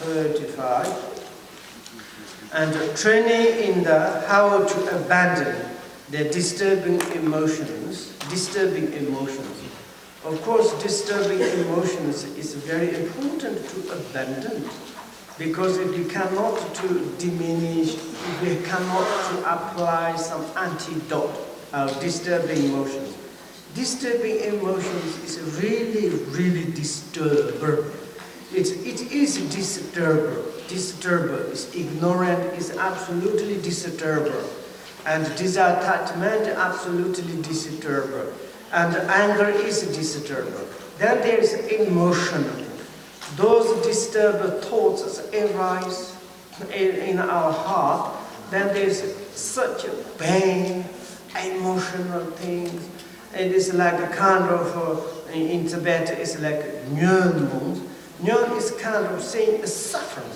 35. And training in the how to abandon the disturbing emotions. Of course, disturbing emotions is very important to abandon, because if you cannot to diminish, if you cannot to apply some antidote of disturbing emotions. Disturbing emotions is really, really disturber. It is disturber. It's ignorant, it's absolutely disturber. And disattachment, absolutely disturber. And anger is disturber. Then there is emotional. Those disturbed thoughts arise in our heart. Then there is such a pain, emotional things. It is like a kind of, in Tibet, it's like nyön. Nyön is kind of saying suffering.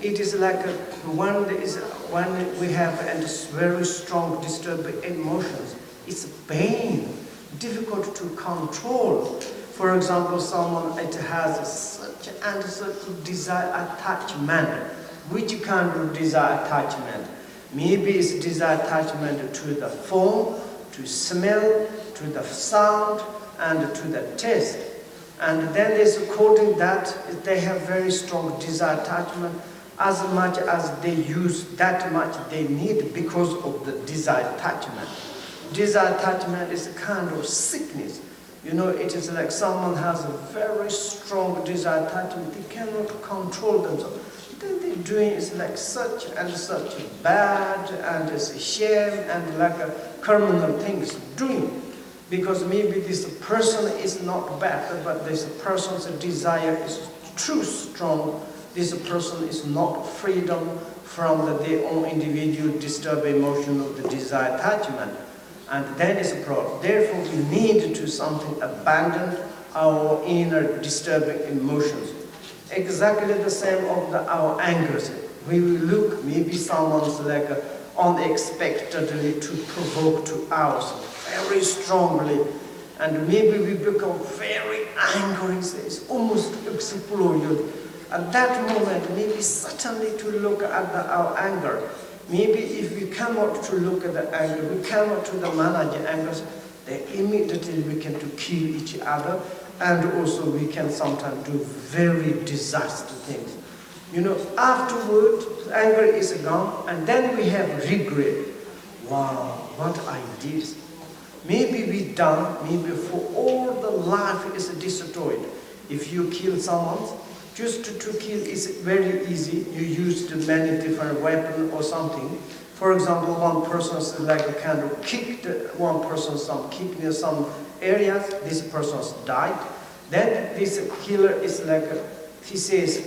It is like when we have very strong disturbing emotions. It's pain, difficult to control. For example, someone it has such and such desire attachment. Which kind of desire attachment? Maybe it's desire attachment to the form, to smell, to the sound, and to the taste. And then there's according that they have very strong desire attachment. As much as they use, that much they need because of the desire attachment. Desire attachment is a kind of sickness. You know, it is like someone has a very strong desire attachment, they cannot control themselves. Then they're doing is like such and such bad and it's a shame and like a criminal things doing. Because maybe this person is not bad, but this person's desire is too strong. This person is not freedom from their own individual disturbed emotion of the desire attachment. And that is a problem. Therefore, we need to something abandon our inner disturbing emotions. Exactly the same of our angers. We will look, maybe someone's like unexpectedly to provoke to us very strongly. And maybe we become very angry, it's almost exploded. At that moment, maybe certainly to look at our anger. Maybe if we cannot to look at the anger, we cannot to manage anger, then immediately we can to kill each other, and also we can sometimes do very disastrous things. You know, afterward, anger is gone, and then we have regret. Wow, what I did. Maybe we done, maybe for all the life is destroyed. If you kill someone, just to kill is very easy. You use many different weapons or something. For example, one person is like a kind of kicked, one person some kicked in some areas, this person's died. Then this killer is like, he says,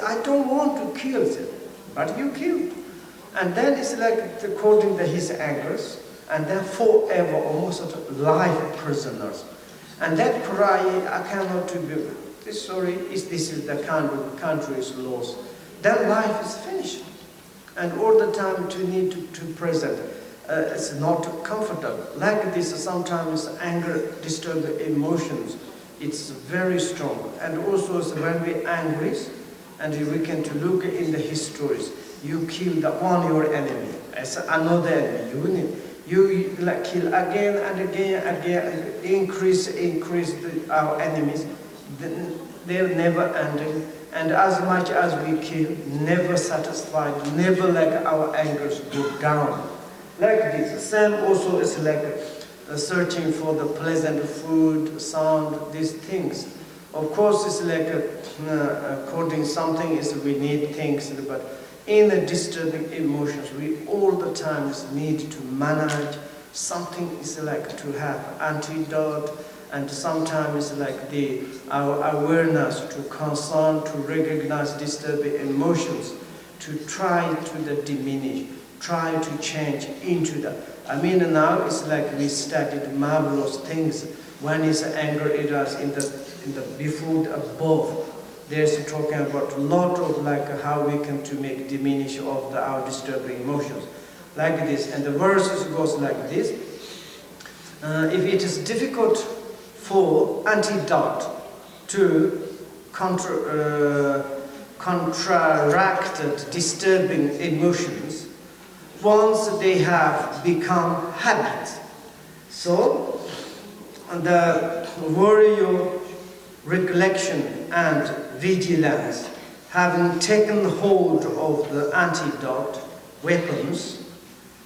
I don't want to kill them, but you killed. And then it's like according to his angers, and then forever almost life prisoners. And that cry, I cannot to be. Sorry, this is the kind of country's laws. Then life is finished. And all the time to need to present. It's not comfortable. Like this, sometimes anger disturbs emotions. It's very strong. And also when we're angry, and we can to look in the histories, you kill your enemy as another enemy. You like kill again and again, increase our enemies. They're never ending, and as much as we kill, never satisfied, never let our angers go down. Like this, same also is like searching for the pleasant food, sound, these things. Of course, it's like according something is we need things, but in the disturbing emotions, we all the times need to manage. Something is like to have antidote. And sometimes like our awareness to concern, to recognize disturbing emotions, to try to diminish, try to change into that. I mean now it's like we studied marvelous things. When is anger it is in the before above. There's talking about a lot of like how we can to make diminish of our disturbing emotions. Like this. And the verses goes like this. If it is difficult for antidote to control contracted, disturbing emotions once they have become habits. So, the warrior recollection and vigilance, having taken hold of the antidote weapons,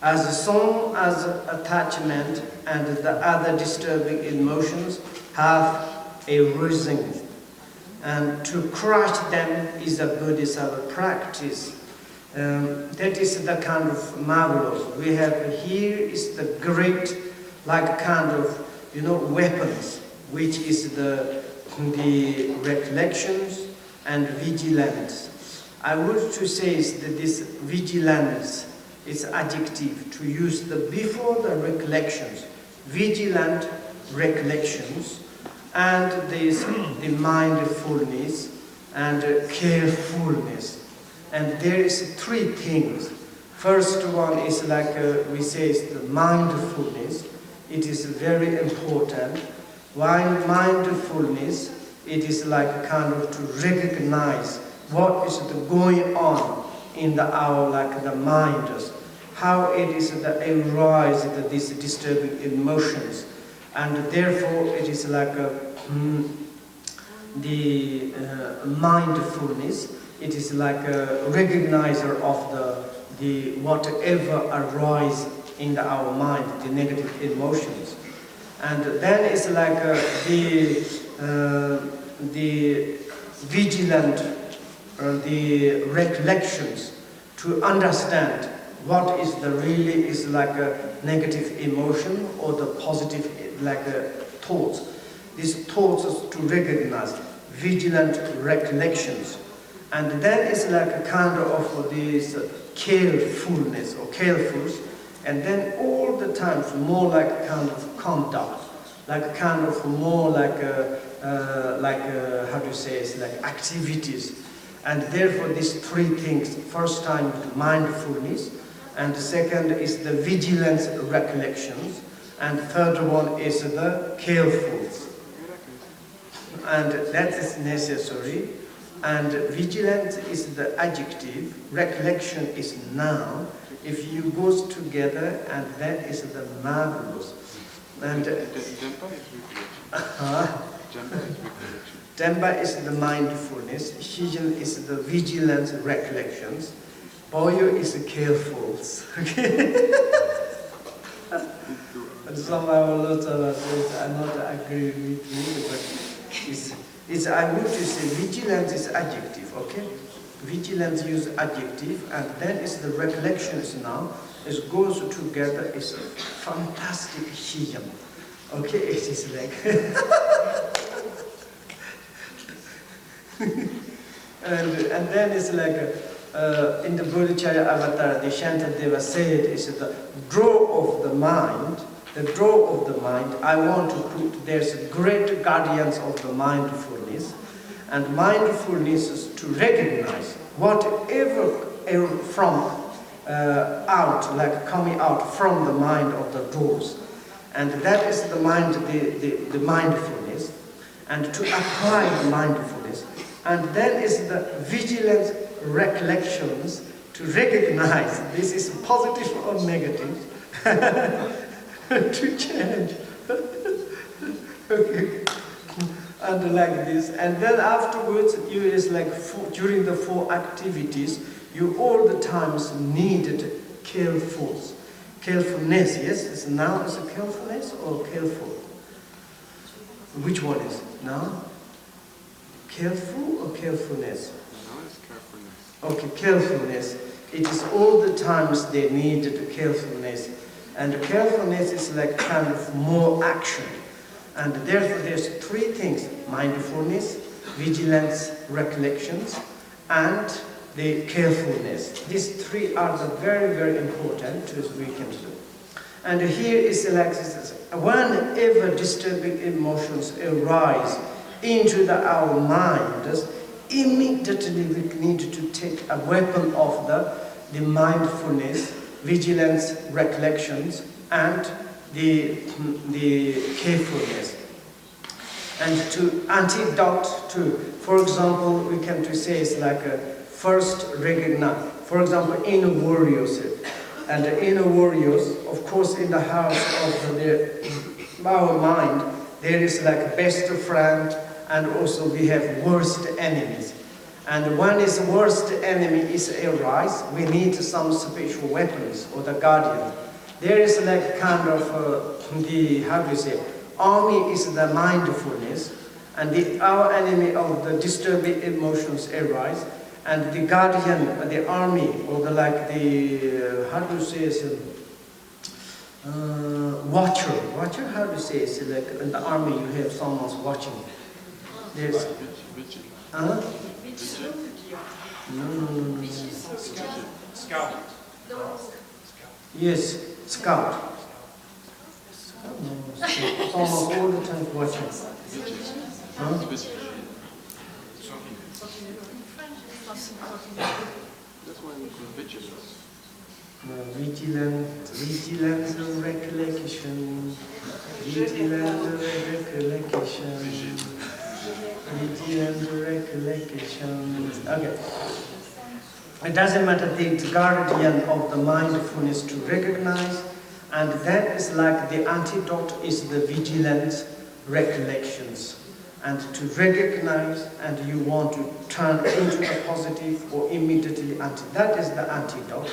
as soon as attachment and the other disturbing emotions have arisen. And to crush them is a Bodhisattva practice. That is the kind of marvelous. We have here is the great, like kind of, weapons, which is the recollections and vigilance. I would to say is that this vigilance is adjective to use the before the recollections, vigilant recollections, and this the mindfulness and carefulness. And there is three things. First one is like we say is the mindfulness. It is very important. While mindfulness, it is like kind of to recognize what is going on in our like the mind, how it is that arise these disturbing emotions, and therefore it is like the mindfulness. It is like a recognizer of the whatever arise in our mind, the negative emotions. And then it's like the vigilant, the recollections to understand what is the really is like a negative emotion or the positive like thoughts. These thoughts to recognize, vigilant recollections. And then it's like a kind of this carefulness or carefulness. And then all the times more like kind of conduct, like kind of more like how do you say, it's like activities. And therefore these three things, first time mindfulness, and the second is the vigilance recollections, and third one is the carefulness. And that is necessary. And vigilance is the adjective, recollection is noun. If you goes together, and that is the marvelous. And Demba is the mindfulness, Shijin is the vigilance recollections, Boyo is the carefuls. Okay? But somehow lots of us are not agree with me, but it's I would say vigilance is adjective, okay? Vigilance use adjective, and then is the recollections now. It goes together, it's a fantastic Shijam. Okay, it is like and then it's like in the Bodhicharya avatar, the Shantadeva said is the draw of the mind. The draw of the mind, I want to put, there's great guardians of the mindfulness, and mindfulness is to recognize whatever from out, like coming out from the mind of the doors. And that is the mind, the mindfulness, and to apply the mindfulness. And then is the vigilance recollections to recognize this is positive or negative. To change. Okay. And like this. And then afterwards, you is like during the 4 activities, you all the times needed carefulness. Carefulness, yes? It's now is it carefulness or careful? Which one is now? Careful or carefulness? Now it's carefulness. Okay, carefulness. It is all the times they needed carefulness. And carefulness is like kind of more action. And therefore there's 3 things: mindfulness, vigilance, recollections, and the carefulness. These 3 are the very, very important as we can do. And here is like this: whenever disturbing emotions arise into our minds, immediately we need to take a weapon of the mindfulness, vigilance, recollections, and the carefulness. And to antidote to, for example, we can to say it's like a first recognize. For example, inner warriors. And the inner warriors, of course, in the house of our mind, there is like best friend, and also we have worst enemies. And one is worst enemy is arise. We need some spiritual weapons or the guardian. There is like kind of how do you say? Army is the mindfulness, and our enemy of the disturbing emotions arise. And the guardian, the army, or the how do you say is watcher. Watcher, how do you say it's like in the army you have someone's watching. There's no. Scout. Yes, scout. Someone all the time watching. Huh? That's why we call vigilance. Vigilance recollection. Vigilance recollection. Vigilance recollection. Okay. It doesn't matter, the guardian of the mindfulness to recognize, and that is like the antidote is the vigilance recollections. And to recognize, and you want to turn into a positive or immediately that is the antidote.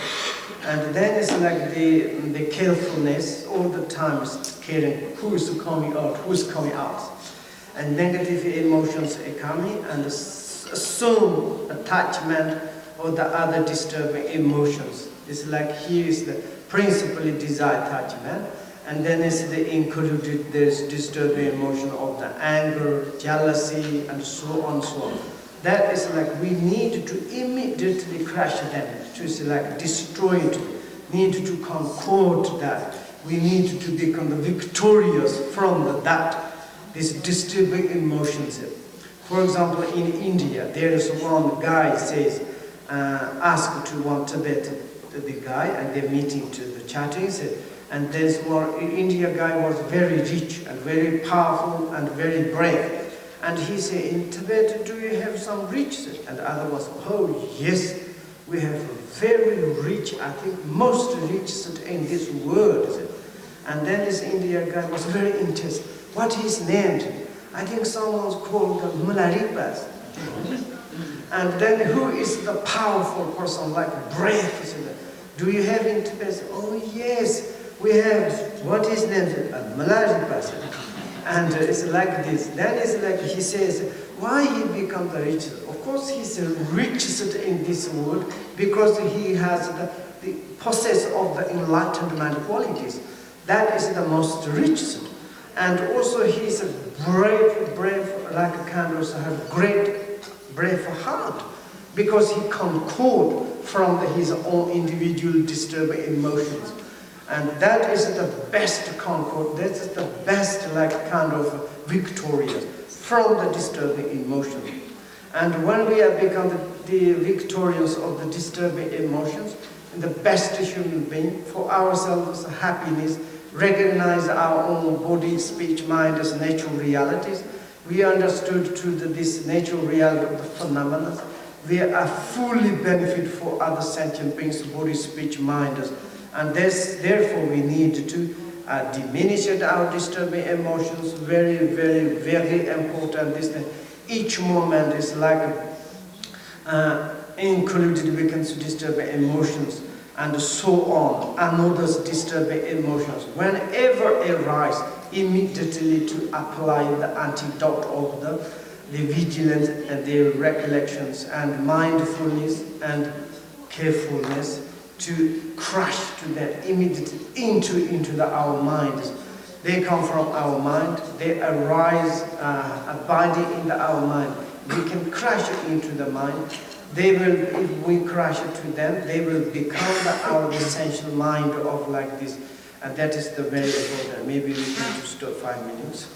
And then it's like the carefulness, all the time is caring who is coming out, who's coming out. And negative emotions are coming, and assume attachment or the other disturbing emotions. It's like here is the principally desire attachment. And then it's the included, there's disturbing emotion of the anger, jealousy, and so on, so on. That is like we need to immediately crush them, to like destroy it, need to concord that. We need to become the victorious from that, these disturbing emotions. For example, in India, there is one guy says, ask to one Tibetan, the guy, and they're meeting to the chatting, and there's one Indian guy was very rich and very powerful and very brave. And he said, in Tibet, do you have some riches? And the other was, oh yes, we have very rich, I think most richest in this world. And then this Indian guy was very interested. What is named? I think someone's called Mularipas. And then who is the powerful person, like brave? Do you have in Tibet? Oh yes. We have, what is named? Mularipas. And it's like this. Then it's like he says, why he become the richest? Of course he's the richest in this world because he has the possess of the enlightenment qualities. That is the most richest. And also he's a brave, like a kind of have great, brave heart. Because he concord from his own individual disturbing emotions. And that is the best concord, that is the best like kind of victorious from the disturbing emotion. And when we have become the victorious of the disturbing emotions, the best human being for ourselves, happiness, recognize our own body, speech, mind as natural realities. We understood through this natural reality of the phenomena. We are fully benefit for other sentient beings, body, speech, mind. And therefore we need to diminish our disturbing emotions. Very, very, very important. Each moment is like included we can disturbing emotions and so on. Another's disturbing emotions. Whenever arise, immediately to apply the antidote of the vigilance and the recollections and mindfulness and carefulness to crush to that immediately into our minds. They come from our mind, they arise, abiding in our mind. We can crush it into the mind. They will, if we crush it to them, they will become our essential mind of like this. And that is the very important. Maybe we can just stop 5 minutes.